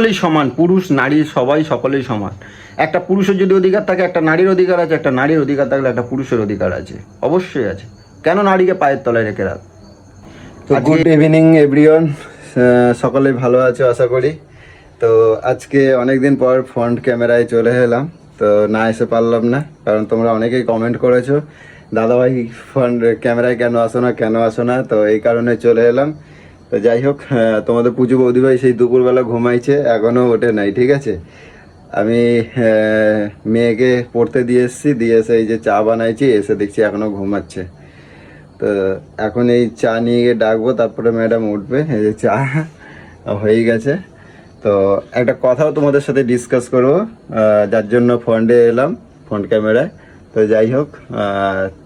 সকলেই সমান, পুরুষ নারী সবাই সকলেই সমান। একটা পুরুষের যদি অধিকার থাকে, একটা নারীর অধিকার আছে, একটা নারীর অধিকার থাকলে একটা পুরুষের অধিকার আছে, অবশ্যই আছে। কেন নারীকে পায়ের তলায় রেখে রাখ? তো গুড ইভিনিং এভরিওয়ান, সকলেই ভালো আছো আশা করি। তো আজকে অনেকদিন পর ফ্রন্ট ক্যামেরায় চলে এলাম। তো না এসে পারলাম না, কারণ তোমরা অনেকেই কমেন্ট করেছো দাদাভাই ফ্রন্ট ক্যামেরায় কেন আসো না। তো এই কারণে চলে এলাম। তো যাই হোক, তোমাদের পুজো বৌদিভাই সেই দুপুরবেলা ঘুমাইছে, এখনও ওঠে নাই, ঠিক আছে। আমি মেয়েকে পড়তে দিয়ে এসে এই যে চা বানাইছি, এসে দেখছি এখনও ঘুমাচ্ছে। তো এখন এই চা নিয়ে গিয়ে ডাকবো, তারপরে ম্যাডাম উঠবে। এই যে চা হয়ে গেছে। তো একটা কথাও তোমাদের সাথে ডিসকাস করবো, যার জন্য ফ্রন্টে এলাম, ফ্রন্ট ক্যামেরায়। তো যাই হোক,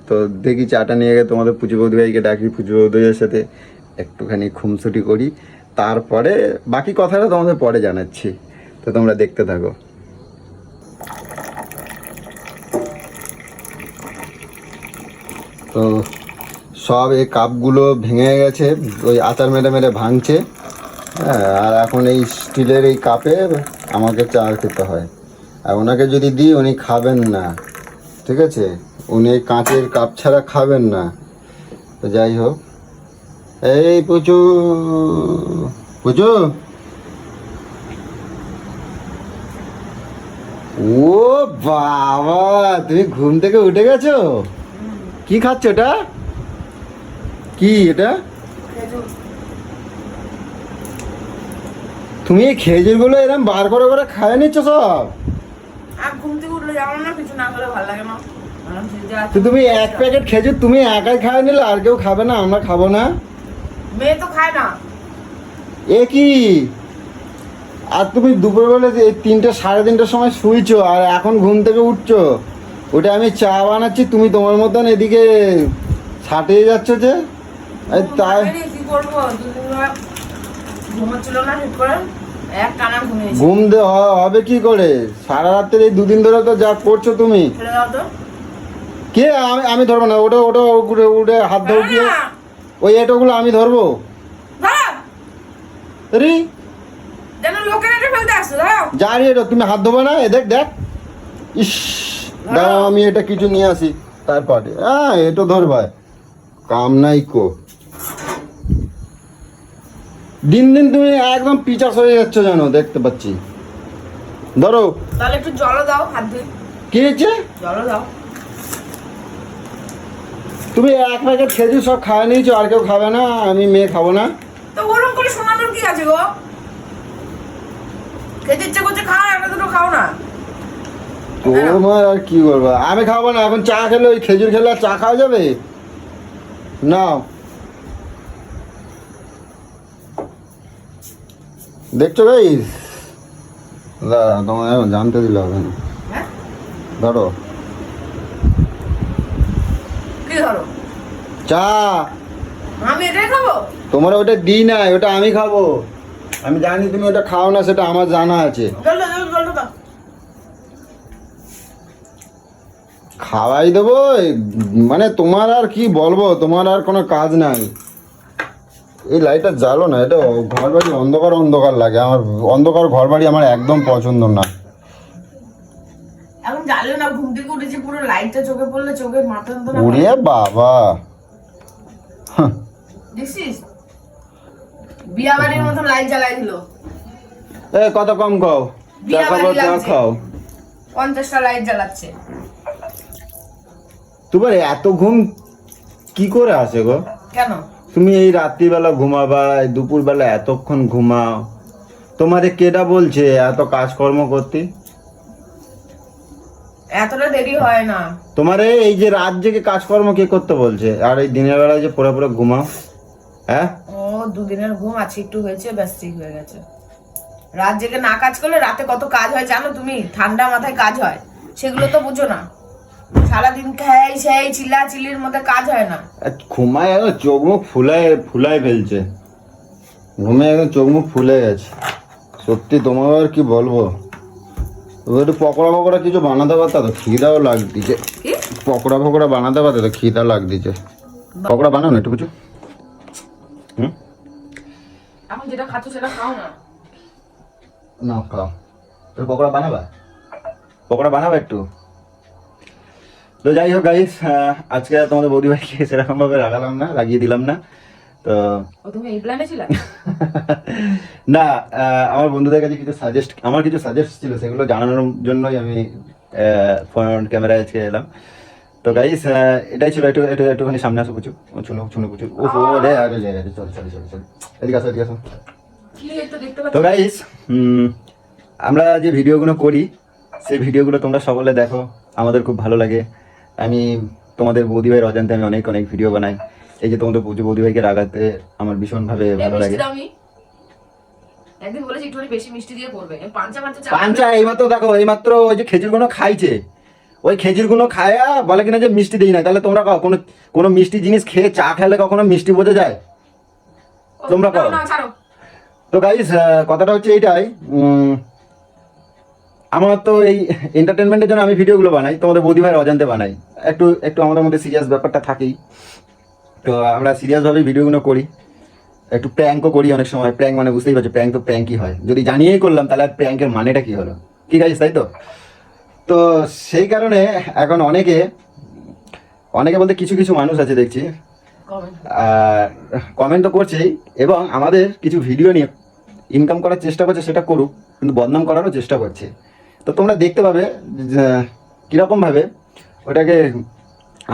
তো দেখি চাটা নিয়ে গিয়ে তোমাদের পুজো বৌদিভাইকে ডাকি, পুজো বৌদিভাইয়ের সাথে একটুখানি খুমছুটি করি, তারপরে বাকি কথাটা তোমাদের পরে জানাচ্ছি। তো তোমরা দেখতে থাকো। তো সব এই কাপগুলো ভেঙে গেছে, ওই আচার মেরে মেরে ভাঙছে। হ্যাঁ, আর এখন এই স্টিলের এই কাপে আমাকে চা খেতে হয়। আর ওনাকে যদি দিই উনি খাবেন না, ঠিক আছে। উনি এই কাঁচের কাপ ছাড়া খাবেন না। তো যাই হোক, এই পুচু পুচু, ও বাবা, তুমি ঘুম থেকে উঠে গেছো? কি খাচ্ছ এটা? কি এটা? তুমি এই খেজুরগুলো এরকম বার করে করে খায় নিচ্ছ সব? তো তুমি এক প্যাকেট খেজুর তুমি একাই খায় নিলে, আর কেউ খাবে না? আমরা খাবো না? মেয়ে তো খায় না। এ কি? আর তুমি দুপুরবেলা 3টে সাড়ে 3টের সময় শুইছো, আর এখন ঘুম থেকে উঠছো? ওটা আমি চা বানাচ্ছি, তুমি তোমার মতন এদিকে ছাটিয়ে যাচ্ছ যে। তাই কি করবো, ঘুমোচ্ছিল না ঠিক করে, এক টানা ঘুমিয়েছি। ঘুম হবে কি করে? সারা রাত্রে এই 2 দিন ধরে তো যা করছো তুমি। ছেড়ে দাও তো। কে? আমি ধরবো না। ওটা ওটা উঠে উঠে হাত ধরো গিয়ে, ওই এটোগুলো আমি ধরবো। যেন লোকের এটা ফেলতে আসছো, দাও। জানি এটা, তুমি হাত ধোবে না? এ দেখ দেখ, ইস, দাও আমি এটা কিছু নিয়ে আসি তারপরে। হ্যাঁ, এটা ধরবাই কাম নাই কো। দিন দিন তুমি একদম পিচাস হয়ে যাচ্ছ যেন, দেখতে পাচ্ছি। ধরো তাহলে একটু জল দাও, হাত ধুই। কি হয়েছে? জল দাও। তুমি এক প্যাকেট খেজুর সব খাওয়া নিয়েছো, আর কেউ খাবে না, আমি মেয়ে খাবো না। তো ওরকম করে শোনানোর কি আছে গো? খেতে ইচ্ছে করছে খাও, একটা দুটো খাও না। তোমার আর কি করবো, আমি খাবো না। এখন চা খেলে, ওই খেজুর খেলে আর চা খাওয়া যাবে? নাও, দেখছো ভাই? দাঁড়া, তোমার এখন জানতে দিলে হবে না। হ্যাঁ, ধরো কি ধরো? চা। আমি এটাই খাবো? তোমার ওটা দিই না, ওটা আমি খাবো। আমি জানি তুমি ওটা খাও না, সেটা আমার জানা আছে। জলটা দাও। খাওয়াই দেবো, মানে তোমার আর কি বলবো, তোমার আর কোনো কাজ নাই। এই লাইটটা জ্বালো না, এটা ঘর বাড়ি অন্ধকার অন্ধকার লাগে আমার। অন্ধকার ঘর বাড়ি আমার একদম পছন্দ না। এখন জ্বালিও না, ঘুম থেকে উঠেছি, পুরো লাইটটা চোখে পড়লে চোখে মাথা যন্ত্রণা করে। ওরে বাবা, দেখছিস, বিয়া বাড়ির মতো লাইট জ্বালাই দিল। এ কত কম খাও, চা খাবো, চা খাও। 50টা লাইট জ্বালাচ্ছে। তোমার এত ঘুম কি করে আসে গো? কেন? তুমি এই রাত্রিবেলা ঘুমাবা, দুপুরবেলা এতক্ষণ ঘুমাও। তোমারে কেডা বলছে এত কাজকর্ম করতে? এতটা দেরি হয় না। তোমারে এই যে রাত জেগে কাজকর্ম কে করতে বলছে? আর এই দিনের বেলায় যে পুরো পুরো ঘুমাও, হ্যাঁ? ও, দুদিনের ঘুম আছে, একটু হয়েছে, ব্যাস ঠিক হয়ে গেছে। রাত জেগে না কাজ করলে রাতে কত কাজ হয় জানো তুমি? ঠান্ডা মাথায় কাজ হয়, সেগুলো তো বুঝো না। সারাদিন খাই সেই চিল্লা চিল্লির মধ্যে কাজ হয় না। ঘুমায় এখন চোখ মুখ ফুলাই ফেলছে, ঘুমে এখন চোখ মুখ ফুলে গেছে। সত্যি তোমার আর কি বলবো। একটু পকোড়া কিছু বানাতে পারতা তো, খিদাও লাগতিছে। পকোড়া বানাতে পারতে তো, খিদা লাগতিছে। পকোড়া বানাও না একটু কিছু। এখন যেটা খাচ্ছ সেটা খাও না। না খাও, তোর পকোড়া বানাবা, পকোড়া বানাবা একটু। তো যাই হোক গাইস, আজকে আর তোমাদের বৌদি ভাইকে সেরকম ভাবে রাগালাম না, লাগিয়ে দিলাম না। তো তুমি এই প্ল্যানে ছিলে? না, আমার বন্ধুদের কাছে আমার কিছু সাজেস্ট ছিল, সেগুলো জানানোর জন্যই আমি ফোন ক্যামেরায় আজকে এলাম। তো গাইস, এটাই ছিল। একটুখানি সামনে আসো প্রচুর, শুনে প্রচুর। ও রে, আরে চল, এদিকে আসো, এদিকে আসো। তো গাইস, আমরা যে ভিডিওগুলো করি সেই ভিডিওগুলো তোমরা সকলে দেখো, আমাদের খুব ভালো লাগে। আমি তোমাদের বৌদি ভাইয়ের অজান্তে আমি অনেক ভিডিও বানাই। এই যে তোমাদের বৌদি ভাইকে রাগাতে আমার ভীষণভাবে ভালো লাগে। একদিন বলেছি একটু বেশি মিষ্টি দিয়ে করবে, পাঞ্চা এইমাত্র দেখো, এইমাত্র ওই যে খেজুরগুলো খাইছে, ওই খেজুরগুলো খায়া বলে কিনা যে মিষ্টি দিই না। তাহলে তোমরা কোনো মিষ্টি জিনিস খেয়ে চা খেলে কখনো মিষ্টি বোঝা যায়? তোমরা কও। তো গাইস, কথাটা হচ্ছে এইটাই, আমার তো এই এন্টারটেনমেন্টের জন্য আমি ভিডিওগুলো বানাই, তোমাদের বৌদি ভাইয়ের অজান্তে বানাই। একটু আমাদের মধ্যে সিরিয়াস ব্যাপারটা থাকেই, তো আমরা সিরিয়াসভাবে ভিডিওগুলো করি। একটু প্র্যাঙ্কও করি অনেক সময়। প্র্যাঙ্ক মানে বুঝতেই পারছো, প্র্যাঙ্ক তো প্র্যাঙ্কই হয়। যদি জানিয়েই করলাম তাহলে আর প্র্যাঙ্কের মানেটা কি হলো? কি গাইস, তাই তো? তো সেই কারণে এখন অনেকে বলতে কিছু মানুষ আছে দেখছি, কমেন্ট তো করছেই, এবং আমাদের কিছু ভিডিও নিয়ে ইনকাম করার চেষ্টা করছে। সেটা করুক, কিন্তু বদনাম করারও চেষ্টা করছে। তো তোমরা দেখতে পাবে কীরকমভাবে ওটাকে,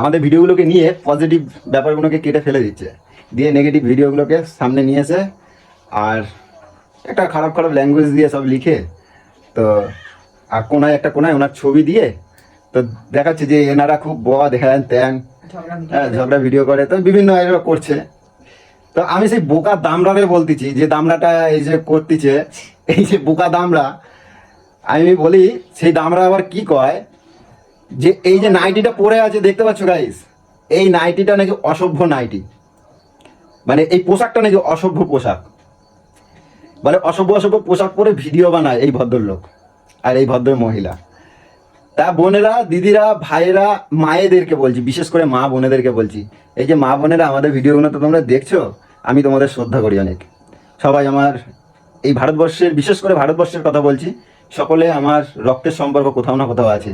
আমাদের ভিডিওগুলোকে নিয়ে পজিটিভ ব্যাপারগুলোকে কেটে ফেলে দিচ্ছে, দিয়ে নেগেটিভ ভিডিওগুলোকে সামনে নিয়ে এসে আর একটা খারাপ ল্যাঙ্গুয়েজ দিয়ে সব লিখে, তো আর কোনায় ওনার ছবি দিয়ে তো দেখাচ্ছে যে এনারা খুব হ্যান ত্যান, ঝগড়া ভিডিও করে, তো বিভিন্ন করছে। তো আমি সেই বোকা দামড়ারে বলতেছি, যে দামড়াটা এই যে করতেছে, এই যে বোকা দামড়া, আমি বলি সেই দামড়া আবার কি কয়, যে এই যে নাইটিটা পরে আছে দেখতে পাচ্ছ গাইস, এই নাইটিটা নাকি অসভ্য নাইটি, মানে এই পোশাকটা নাকি অসভ্য পোশাক। মানে অসভ্য পোশাক পরে ভিডিও বানায় এই ভদ্রলোক আর এই ভদ্র মহিলা। তা বোনেরা, দিদিরা, ভাইয়েরা, মায়েদেরকে বলছি, বিশেষ করে মা বোনেদেরকে বলছি, এই যে মা বোনেরা আমাদের ভিডিওগুলো তো তোমরা দেখছো, আমি তোমাদের শ্রদ্ধা করি অনেক। সবাই আমার এই ভারতবর্ষের, বিশেষ করে ভারতবর্ষের কথা বলছি, সকলে আমার রক্তের সম্পর্ক কোথাও না কোথাও আছে।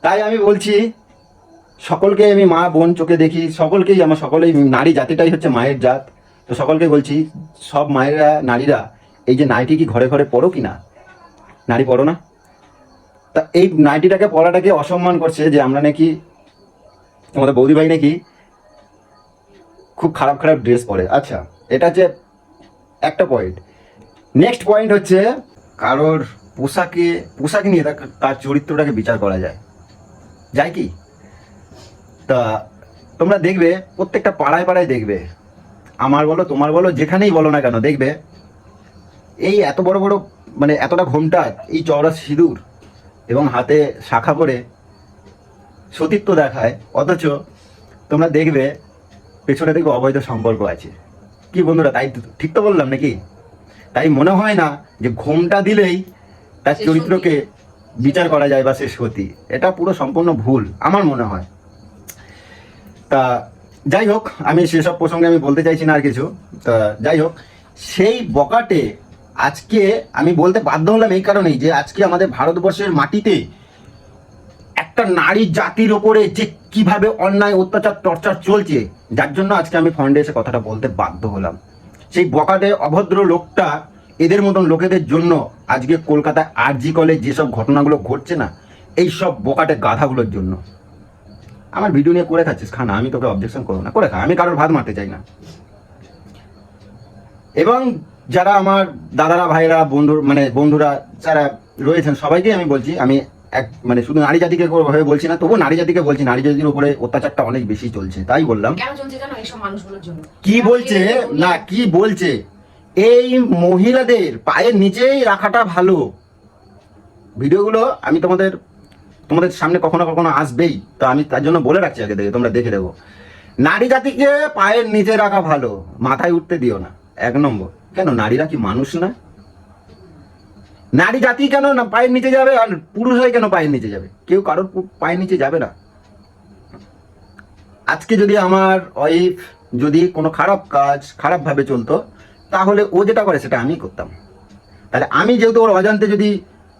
তাই আমি বলছি, সকলকে আমি মা বোন চোখে দেখি, সকলেই নারী জাতিটাই হচ্ছে মায়ের জাত। তো সকলকে বলছি, সব মায়েরা, নারীরা, এই যে নাইটি কি ঘরে ঘরে পরো কি না? নারী পরো না? তা এই নাইটিটাকে পরাটাকে অসম্মান করছে, যে আমরা নাকি, আমাদের বৌদি ভাই নাকি খুব খারাপ ড্রেস পরে। আচ্ছা, এটা হচ্ছে একটা পয়েন্ট। নেক্সট পয়েন্ট হচ্ছে, কারোর পোশাক নিয়ে তার চরিত্রটাকে বিচার করা যায় কি? তা তোমরা দেখবে প্রত্যেকটা পাড়ায় দেখবে, আমার বলো তোমার বলো, যেখানেই বলো না কেন, দেখবে এই এত বড় মানে এতটা ঘোমটা, এই চওড়া সিঁদুর এবং হাতে শাখা করে সতীত্ব দেখায়, অথচ তোমরা দেখবে পেছনে দেখবে অবৈধ সম্পর্ক আছে। কি বন্ধুরা, তাই ঠিক তো বললাম নাকি? তাই মনে হয় না যে ঘোমটা দিলেই তার চরিত্রকে বিচার করা যায় বা সে সতী। এটা পুরো সম্পূর্ণ ভুল আমার মনে হয়। তা যাই হোক, আমি সেসব প্রসঙ্গে আমি বলতে চাইছি না আর কিছু। তা যাই হোক, সেই বকাটে আজকে আমি বলতে বাধ্য হলাম এই কারণেই, যে আজকে আমাদের ভারতবর্ষের মাটিতে একটা নারী জাতির ওপরে যে কিভাবে অন্যায়, অত্যাচার, টর্চার চলছে, যার জন্য আজকে আমি ফন্ডে এসে কথাটা বলতে বাধ্য হলাম। সেই বকাটে অভদ্র লোকটা, এদের মতন লোকেদের জন্য আজকে কলকাতায় আরজি কলে যেসব ঘটনাগুলো ঘটছে না, এই সব বকাটে গাধাগুলোর জন্য। আমার ভিডিও নিয়ে করে খাচ্ছিস, খানা, আমি তোকে অবজেকশন করবো না, করে খা, আমি কারোর ভাত মারতে চাই না। এবং যারা আমার দাদারা, ভাইরা, বন্ধুরা যারা রয়েছেন, সবাইকে আমি বলছি, আমি মানে শুধু নারী জাতিকে ভাবে বলছি না, তবুও নারী জাতিকে বলছি, নারী জাতির উপরে অত্যাচারটা অনেক বেশি চলছে। তাই বললাম। কি বলছে না, কি বলছে, এই মহিলাদের পায়ের নিচেই রাখাটা ভালো। ভিডিওগুলো আমি তোমাদের সামনে কখনো আসবেই, তো আমি তার জন্য বলে রাখছি আগে থেকে, তোমরা দেখে দেবো। নারী জাতিকে পায়ের নিচে রাখা ভালো, মাথায় উঠতে দিও না। 1 নম্বর, কেন নারীরা কি মানুষ না? নারী জাতি কেন না পায়ের নিচে যাবে, আর পুরুষ হয় কেন পায়ের নিচে যাবে? কেউ কারোর পায়ের নিচে যাবে না। আজকে যদি আমার ওয়াইফ যদি কোনো খারাপ কাজ খারাপভাবে চলতো, তাহলে ও যেটা করে সেটা আমি করতাম। তাহলে আমি যেহেতু ওর অজান্তে যদি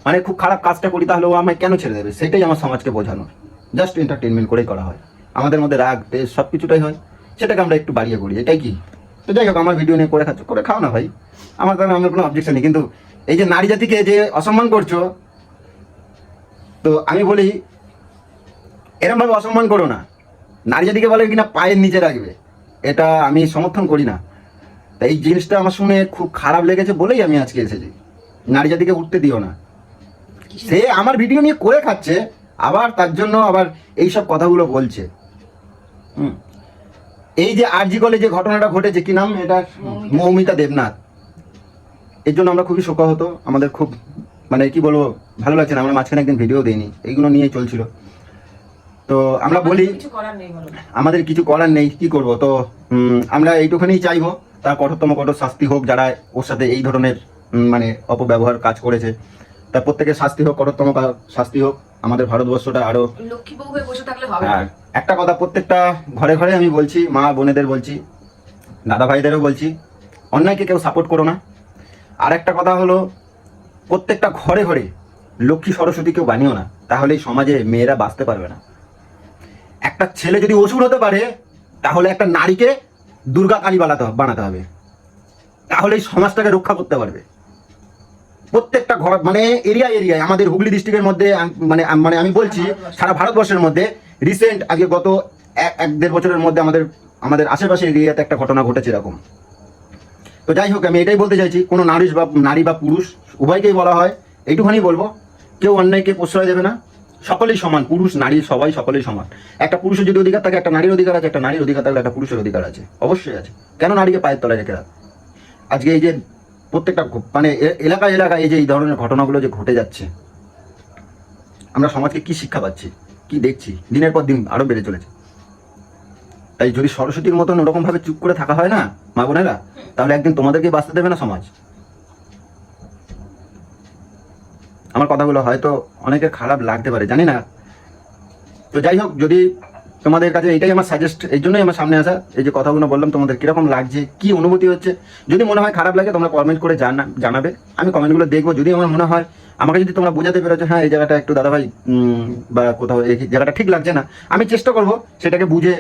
মানে খুব খারাপ কাজটা করি, তাহলে ও আমায় কেন ছেড়ে দেবে? সেটাই আমার সমাজকে বোঝানো। জাস্ট এন্টারটেনমেন্ট করেই করা হয়, আমাদের মধ্যে রাগ তেজ সব কিছুটাই হয়, সেটাকে আমরা একটু বাড়িয়ে করি, এটাই কি? তো যাই হোক, আমার ভিডিও নিয়ে করে খাচ্ছ, করে খাও না ভাই, আমার কারণে আমার কোনো অবজেকশন নেই। কিন্তু এই যে নারী জাতিকে যে অসম্মান করছো, তো আমি বলি এরমভাবে অসম্মান করো না। নারী জাতিকে বলে কিনা পায়ের নিচে রাখবে, এটা আমি সমর্থন করি না। তাই এই জিনিসটা আমার শুনে খুব খারাপ লেগেছে বলেই আমি আজকে এসেছি। নারী জাতিকে উঠতে দিও না। সে আমার ভিডিও নিয়ে করে খাচ্ছে, আবার তার জন্য আবার এইসব কথাগুলো বলছে। এই যে আরজি কলে যে ঘটনাটা ঘটেছে, কি নাম এটা, মৌমিতা দেবনাথ, এর জন্য আমরা খুবই শোকাহত। আমাদের খুব মানে কি বলবো, ভালো লাগছে না। আমরা মাঝখানে একদিন ভিডিও দিইনি, এইগুলো নিয়ে চলছিল। তো আমরা বলি আমাদের কিছু করার নেই, কি করব। তো আমরা এইটুখানি চাইবো, তার কঠোরতম কঠোর শাস্তি হোক। যারা ওর সাথে এই ধরনের মানে অপব্যবহার কাজ করেছে, তার প্রত্যেকের শাস্তি হোক, কঠোরতম শাস্তি হোক। আমাদের ভারতবর্ষটা আরো লক্ষ্মী বউ হয়ে বসে থাকলে হবে না। আর একটা কথা প্রত্যেকটা ঘরে ঘরে আমি বলছি, মা বোনেদের বলছি, দাদা ভাইদেরও বলছি, অন্যায়কে কেউ সাপোর্ট করো না। আর একটা কথা হলো, প্রত্যেকটা ঘরে ঘরে লক্ষ্মী সরস্বতী কেউ বানিও না, তাহলে এই সমাজে মেয়েরা বাঁচতে পারবে না। একটা ছেলে যদি অসুর হতে পারে, তাহলে একটা নারীকে দুর্গা কালী বানাতে হবে, তাহলে এই সমাজটাকে রক্ষা করতে পারবে। প্রত্যেকটা ঘর মানে এরিয়ায় আমাদের হুগলি ডিস্ট্রিক্টের মধ্যে মানে মানে আমি বলছি সারা ভারতবর্ষের মধ্যে রিসেন্ট আগে গত এক দেড় বছরের মধ্যে আমাদের আশেপাশের এরিয়াতে একটা ঘটনা ঘটেছে এরকম। তো যাই হোক, আমি এটাই বলতে চাইছি, কোনো নারী বা পুরুষ উভয়কেই বলা হয়, এইটুখানি বলবো, কেউ অন্যায়কে প্রশ্রয় দেবে না, সকলেই সমান, পুরুষ নারী সবাই সকলেই সমান। একটা পুরুষের যদি অধিকার থাকে, একটা নারীর অধিকার আছে, একটা নারীর অধিকার থাকলে একটা পুরুষের অধিকার আছে, অবশ্যই আছে। কেন নারীকে পায়ের তলায় রেখে রাখ? আজকে এই যে প্রত্যেকটা মানে এলাকায় এই যে এই ধরনের ঘটনাগুলো যে ঘটে যাচ্ছে, আমরা সমাজকে কি শিক্ষা পাচ্ছি, কি দেখছি, দিনের পর দিন আরো বেড়ে চলেছে। তাই যদি সরস্বতীর মতন ওরকম ভাবে চুপ করে থাকা হয় না মা বোনেরা, তাহলে একদিন তোমাদেরকে বাঁচতে দেবে না সমাজ। আমার কথাগুলো হয়তো অনেকের খারাপ লাগতে পারে, জানি না। তো যাই হোক, যদি তোমাদের কাছে এটাই আমার সাজেস্ট, এই জন্যই আমার সামনে আসা, এই যে কথাগুলো বললাম, তোমাদের কিরকম লাগছে, কি অনুভূতি হচ্ছে। যদি মনে হয় খারাপ লাগে, তোমরা কমেন্ট করে জানাবে, আমি কমেন্টগুলো দেখবো। যদি আমার মনে হয়, আমাকে যদি তোমরা বোঝাতে পেরেছো, হ্যাঁ এই জায়গাটা একটু দাদাভাই বা কোথাও এই জায়গাটা ঠিক লাগছে না, আমি চেষ্টা করবো সেটাকে বুঝে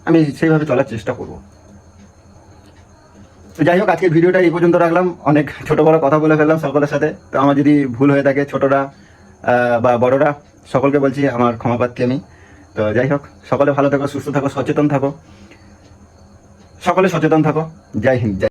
আমি সেইভাবে চলার চেষ্টা করবো। তো যাই হোক, আজকের ভিডিওটা এই পর্যন্ত রাখলাম। অনেক ছোট বড় কথা বলে ফেললাম সকলের সাথে। তো আমার যদি ভুল হয়ে থাকে, ছোটরা বা বড়রা সকলকে বলছি আমার ক্ষমা প্রার্থী আমি। তো যাই হোক, সকলে ভালো থাকো, সুস্থ থাকো, সচেতন থাকো, সকলে সচেতন থাকো। জয় হিন্দ।